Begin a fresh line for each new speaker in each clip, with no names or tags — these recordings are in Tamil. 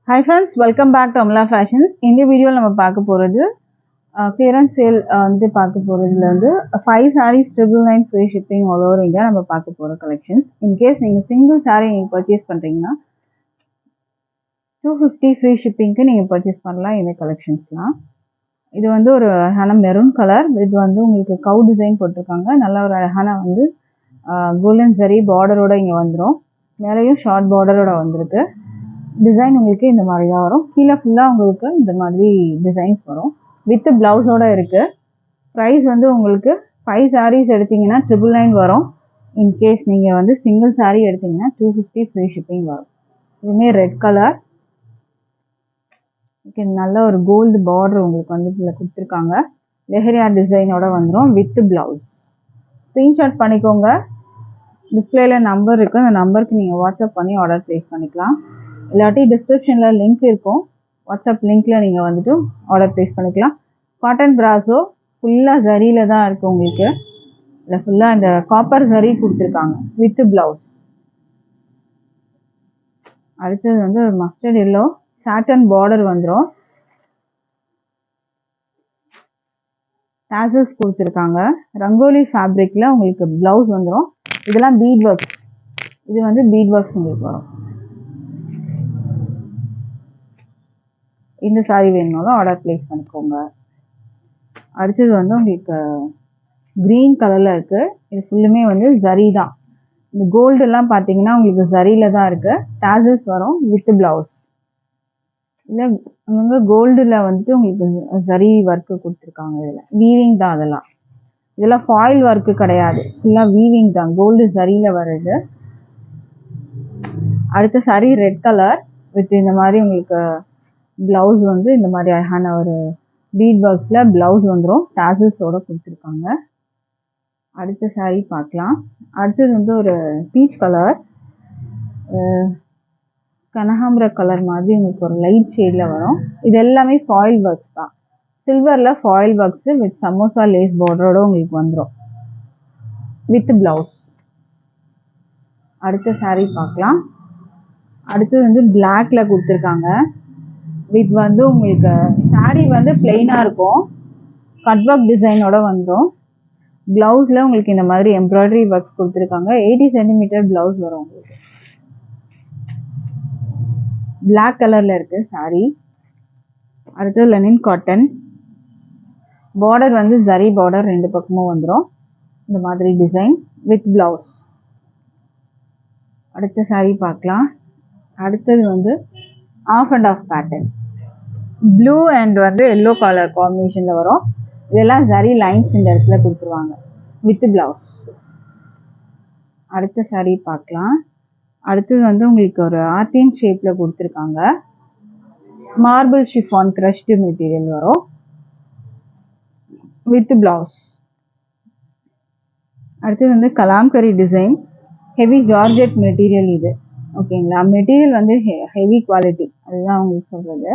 Hi friends, welcome back to Amla Fashions. இந்த வீடியோவில் நம்ம பார்க்க போகிறது clearance sale வந்து பார்க்க போகிறதுல வந்து 5 sarees 999 free shipping all over India நம்ம பார்க்க போகிற collections. In case நீங்கள் single saree நீங்கள் purchase பண்ணுறீங்கன்னா 250 free shippingக்கு நீங்கள் purchase பண்ணலாம் இந்த collectionsலாம். இது வந்து ஒரு அழகான மெரூன் கலர், இது வந்து உங்களுக்கு கவு டிசைன் போட்டிருக்காங்க. நல்ல ஒரு அழகான வந்து கோல்டன் ஜரி பார்டரோட இங்கே வந்துடும். மேலேயும் ஷார்ட் பார்டரோட வந்திருக்கு. டிசைன் உங்களுக்கு இந்த மாதிரி தான் வரும். கீழே ஃபுல்லாக உங்களுக்கு இந்த மாதிரி டிசைன்ஸ் வரும். வித் ப்ளவுஸோட இருக்குது. ப்ரைஸ் வந்து உங்களுக்கு 5 sarees எடுத்திங்கன்னா 999 வரும். இன்கேஸ் நீங்கள் வந்து சிங்கிள் saree எடுத்திங்கன்னா 250 ஃப்ரீ ஷிப்பிங் வரும். இதுவுமே ரெட் கலர். ஓகே, நல்ல ஒரு கோல்டு பார்டர் உங்களுக்கு வந்து இதில் கொடுத்துருக்காங்க. லெஹரியா டிசைனோட வந்துடும் வித் ப்ளவுஸ். ஸ்க்ரீன்ஷாட் பண்ணிக்கோங்க. டிஸ்பிளேல நம்பர் இருக்குது, அந்த நம்பருக்கு நீங்கள் வாட்ஸ்அப் பண்ணி ஆர்டர் ப்ளேஸ் பண்ணிக்கலாம். இல்லாட்டி டிஸ்கிரிப்ஷனில் லிங்க் இருக்கும், வாட்ஸ்அப் லிங்க்கில் நீங்கள் வந்துட்டு ஆர்டர் ப்ளேஸ் பண்ணிக்கலாம். காட்டன் பிராஸோ ஃபுல்லாக ஜரியில் தான் இருக்குது உங்களுக்கு. இல்லை ஃபுல்லாக இந்த காப்பர் ஜரி கொடுத்துருக்காங்க வித் ப்ளவுஸ். அடுத்தது வந்து மஸ்டர்ட் எல்லோ சாட்டன் பார்டர் வந்துடும். டாசல்ஸ் கொடுத்துருக்காங்க. ரங்கோலி ஃபேப்ரிக்கில் உங்களுக்கு ப்ளவுஸ் வந்துடும். இதெல்லாம் பீட் ஒர்க்ஸ். இது வந்து பீட் ஒர்க்ஸ் உங்களுக்கு வரும். இந்த சாரி வேணுனாலும் ஆர்டர் ப்ளேஸ் பண்ணிக்கோங்க. அடுத்தது வந்து உங்களுக்கு க்ரீன் கலரில் இருக்குது. இது ஃபுல்லுமே வந்து ஜரி தான். இந்த கோல்டெல்லாம் பார்த்தீங்கன்னா உங்களுக்கு ஜரியில் தான் இருக்குது. டாசல்ஸ் வரும் வித் ப்ளவுஸ். இல்லை அங்கங்கே கோல்டில் வந்துட்டு உங்களுக்கு ஜரி ஒர்க்கு கொடுத்துருக்காங்க. இதில் வீவிங் தான். இதெல்லாம் ஃபாயில் ஒர்க்கு கிடையாது, ஃபுல்லாக வீவிங் தான், கோல்டு ஜரியில் வருது. அடுத்த சாரி ரெட் கலர் வித் இந்த மாதிரி உங்களுக்கு ப்ளவுஸ் வந்து இந்த மாதிரி அழகான ஒரு பீட் ஒர்க்ஸில் ப்ளவுஸ் வந்துடும். டாசல்ஸோடு கொடுத்துருக்காங்க. அடுத்த சாரீ பார்க்கலாம். அடுத்தது வந்து ஒரு பீச் கலர், கனகாம்பர கலர் மாதிரி உங்களுக்கு ஒரு லைட் ஷேடில் வரும். இது எல்லாமே ஃபாயில் ஒர்க்ஸ் தான். சில்வரில் foil works with samosa lace பார்டரோடு உங்களுக்கு வந்துடும் வித் ப்ளவுஸ். அடுத்த சாரீ பார்க்கலாம். அடுத்தது வந்து பிளாக்ல கொடுத்துருக்காங்க. இது வந்து உங்களுக்கு சாரீ வந்து பிளெயினாக இருக்கும், கட் ஒர்க் டிசைனோட வந்துடும். ப்ளவுஸில் உங்களுக்கு இந்த மாதிரி எம்ப்ராய்டரி ஒர்க்ஸ் கொடுத்துருக்காங்க. 80 சென்டிமீட்டர் ப்ளவுஸ் வரும் உங்களுக்கு. பிளாக் கலரில் இருக்குது சாரீ. அடுத்தது லெனின் காட்டன். பார்டர் வந்து ஜரி பார்டர் ரெண்டு பக்கமும் வந்துடும் இந்த மாதிரி டிசைன் வித் ப்ளவுஸ். அடுத்த சாரீ பார்க்கலாம். அடுத்தது வந்து off and off pattern, blue and வந்து எல்லோ கலர் காம்பினேஷனில் வரும். இதெல்லாம் ஜரி லைன்ஸ் இந்த இடத்துல கொடுத்துருவாங்க வித் ப்ளவுஸ். அடுத்த சாரீ பார்க்கலாம். அடுத்தது வந்து உங்களுக்கு ஒரு ஆர்டின் ஷேப்பில் கொடுத்துருக்காங்க. மார்பிள் ஷிஃபான் க்ரஷ்டு மெட்டீரியல் வரும் வித் ப்ளவுஸ். அடுத்தது வந்து Kalamkari design, heavy georgette material இது. ஓகேங்களா, மெட்டீரியல் வந்து ஹெவி குவாலிட்டி, அதுதான் உங்களுக்கு சொல்கிறது.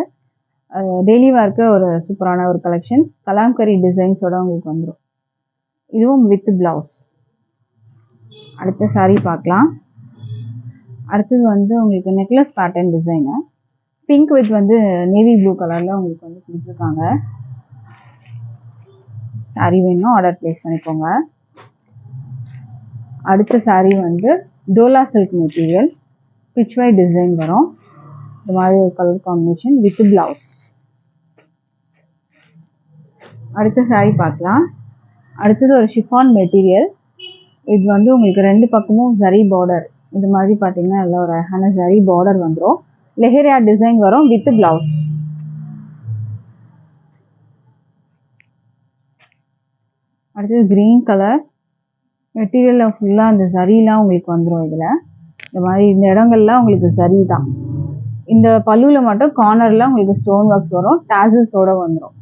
டெய்லி வேர்க்கு ஒரு சூப்பரான ஒரு கலெக்ஷன். கலாம்கரி டிசைன்ஸோட உங்களுக்கு வந்துடும். இதுவும் வித் ப்ளவுஸ். அடுத்த சாரீ பார்க்கலாம். அடுத்தது வந்து உங்களுக்கு necklace pattern design, pink with வந்து நேவி ப்ளூ கலரில் உங்களுக்கு வந்து கொடுத்துருக்காங்க. சாரீ வேணும் ஆர்டர் ப்ளேஸ் பண்ணிக்கோங்க. அடுத்த சாரீ வந்து டோலா சில்க் மெட்டீரியல், பிச்வை டிசைன் வரும். இந்த மாதிரி ஒரு கலர் காம்பினேஷன் வித் ப்ளவுஸ். அடுத்த சாரீ பார்க்கலாம். அடுத்தது ஒரு ஷிஃபான் மெட்டீரியல். இது வந்து உங்களுக்கு ரெண்டு பக்கமும் ஜரி பார்டர், இது மாதிரி பார்த்தீங்கன்னா நல்ல ஒரு அழகான ஜரி பார்டர் வந்துடும். லெஹரியா டிசைன் வரும் வித் ப்ளவுஸ். அடுத்தது க்ரீன் கலர் மெட்டீரியலில் ஃபுல்லாக அந்த ஜரிலாம் உங்களுக்கு வந்துடும். இதில் இந்த மாதிரி இந்த இடங்கள்லாம் உங்களுக்கு ஜரி தான். இந்த பல்லுவில் மட்டும் கார்னரில் உங்களுக்கு ஸ்டோன் ஒர்க்ஸ் வரும், டாசல்ஸோடு வந்துடும்.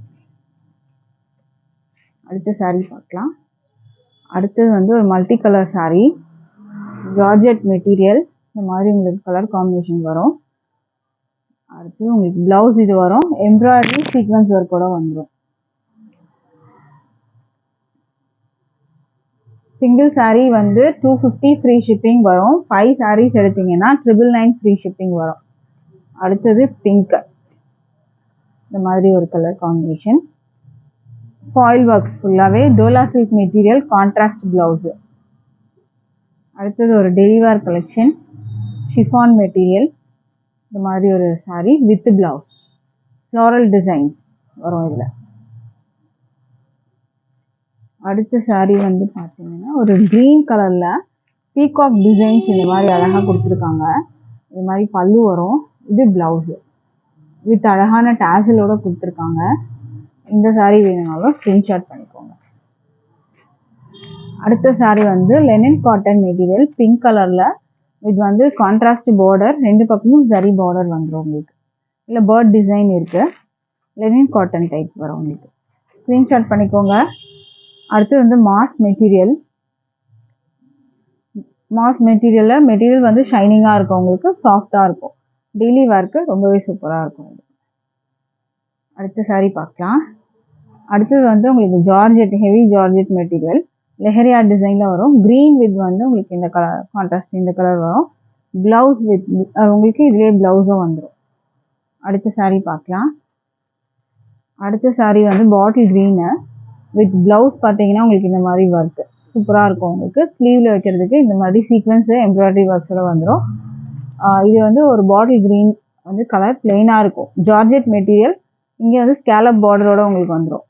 அடுத்த சாரீ பார்க்கலாம். அடுத்தது வந்து ஒரு multi colour sari, georgette material, இந்த மாதிரி உங்களுக்கு கலர் காம்பினேஷன் வரும். அடுத்தது உங்களுக்கு ப்ளவுஸ் இது வரும், எம்ப்ராய்டரி சீக்வன்ஸ் ஒர்க்கோட வந்துடும். சிங்கிள் சாரீ வந்து 250 ஃப்ரீ ஷிப்பிங் வரும். 5 sarees எடுத்தீங்கன்னா 999 ஃப்ரீ ஷிப்பிங் வரும். அடுத்தது பிங்க், இந்த மாதிரி ஒரு கலர் காம்பினேஷன். ஃபாயில் ஒர்க்ஸ் ஃபுல்லாகவே Dola silk material, contrast blouse. அடுத்தது ஒரு டெலிவேர் கலெக்ஷன், ஷிஃபான் மெட்டீரியல், இந்த மாதிரி ஒரு sari with blouse, floral design வரும் இதில். அடுத்த சாரீ வந்து பார்த்தீங்கன்னா ஒரு க்ரீன் கலரில் பீகாக் டிசைன்ஸ் இந்த மாதிரி அழகாக கொடுத்துருக்காங்க. இது மாதிரி பல்லு வரும், இது ப்ளவுஸு வித் அழகான டேசலோடு கொடுத்துருக்காங்க. இந்த சாரீ வேணுனாலும் ஸ்க்ரீன்ஷாட் பண்ணிக்கோங்க. அடுத்த சாரீ வந்து லெனின் காட்டன் மெட்டீரியல், பிங்க் கலரில். இது வந்து கான்ட்ராஸ்ட் பார்டர், 2 பக்கமும் ஜரி பார்டர் வந்துடும் உங்களுக்கு. இல்லை பேர்ட் டிசைன் இருக்குது, லெனின் காட்டன் டைப் வரும் உங்களுக்கு. ஸ்க்ரீன்ஷாட் பண்ணிக்கோங்க. அடுத்து வந்து மாஸ் மெட்டீரியல். மாஸ் மெட்டீரியலில் மெட்டீரியல் வந்து ஷைனிங்காக இருக்கும் உங்களுக்கு, சாஃப்டாக இருக்கும். டெய்லி வேர்க்கு ரொம்பவே சூப்பராக இருக்கும் இது. அடுத்த சாரீ பார்க்கலாம். அடுத்தது வந்து உங்களுக்கு georgette, heavy georgette material, leheriya டிசைனில் வரும். க்ரீன் வித் வந்து உங்களுக்கு இந்த கலர் கான்ட்ராஸ்ட், இந்த கலர் வரும். ப்ளவுஸ் வித் உங்களுக்கு இதுலேயே ப்ளவுஸும் வந்துடும். அடுத்த சாரீ பார்க்கலாம். அடுத்த சாரீ வந்து பாட்டில் க்ரீனு வித் ப்ளவுஸ் பார்த்தீங்கன்னா உங்களுக்கு இந்த மாதிரி ஒர்க்கு சூப்பராக இருக்கும் உங்களுக்கு. ஸ்லீவில் வைக்கிறதுக்கு இந்த மாதிரி சீக்வன்ஸு எம்ப்ராய்டரி ஒர்க்ஸோட வந்துடும். இது வந்து ஒரு பாட்டில் க்ரீன் வந்து கலர் பிளெயினாக இருக்கும். ஜார்ஜெட் மெட்டீரியல், இங்கே வந்து ஸ்கேலப் பார்டரோட உங்களுக்கு வந்துடும்.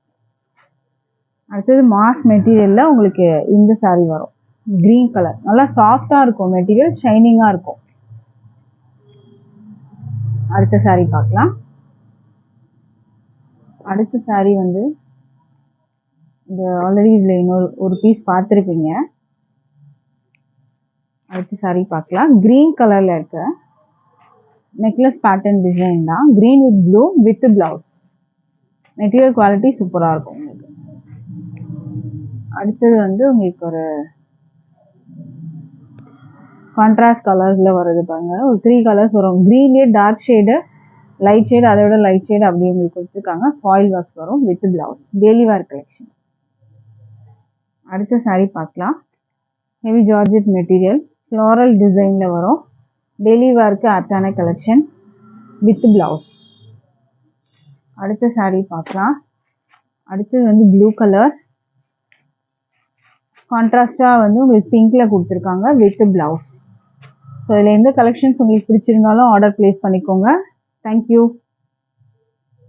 அடுத்தது மாஸ் மெட்டீரியலில் உங்களுக்கு இந்த சாரீ வரும், க்ரீன் கலர். நல்லா சாஃப்டாக இருக்கும் மெட்டீரியல், ஷைனிங்காக இருக்கும். அடுத்த சாரீ பார்க்கலாம். அடுத்த சாரீ வந்து இந்த ஆல்ரெடி இதில் இன்னொரு ஒரு பீஸ் பார்த்துருப்பீங்க. அடுத்த சாரீ பார்க்கலாம். க்ரீன் கலரில் இருக்க நெக்லஸ் பேட்டர்ன் டிசைன் தான். Green with blue with blouse. Material quality சூப்பராக இருக்கும் உங்களுக்கு. அடுத்தது வந்து உங்களுக்கு ஒரு கான்ட்ராஸ்ட் கலர்ஸில் வருது பாருங்க. ஒரு 3 கலர்ஸ் வரும். க்ரீன்லேயே டார்க் ஷேடு, லைட் ஷேடு, அதை விட லைட் ஷேடு அப்படி உங்களுக்கு கொடுத்துருக்காங்க. ஃபாயில் ஒர்க்ஸ் வரும் with blouse. Daily wear collection. அடுத்த சாரீ பார்க்கலாம். ஹெவி ஜார்ஜெட் மெட்டீரியல், ஃப்ளாரல் டிசைனில் வரும். டெய்லி வேர்க்கு ஆப்டான கலெக்ஷன் வித் ப்ளவுஸ். அடுத்த சாரீ பார்க்கலாம். அடுத்தது வந்து ப்ளூ கலர், கான்ட்ராஸ்டாக வந்து உங்களுக்கு பிங்க்கில் கொடுத்துருக்காங்க வித் ப்ளவுஸ். ஸோ இதில் எந்த கலெக்ஷன்ஸ் உங்களுக்கு பிடிச்சிருந்தாலும் ஆர்டர் ப்ளேஸ் பண்ணிக்கோங்க. தேங்க்யூ.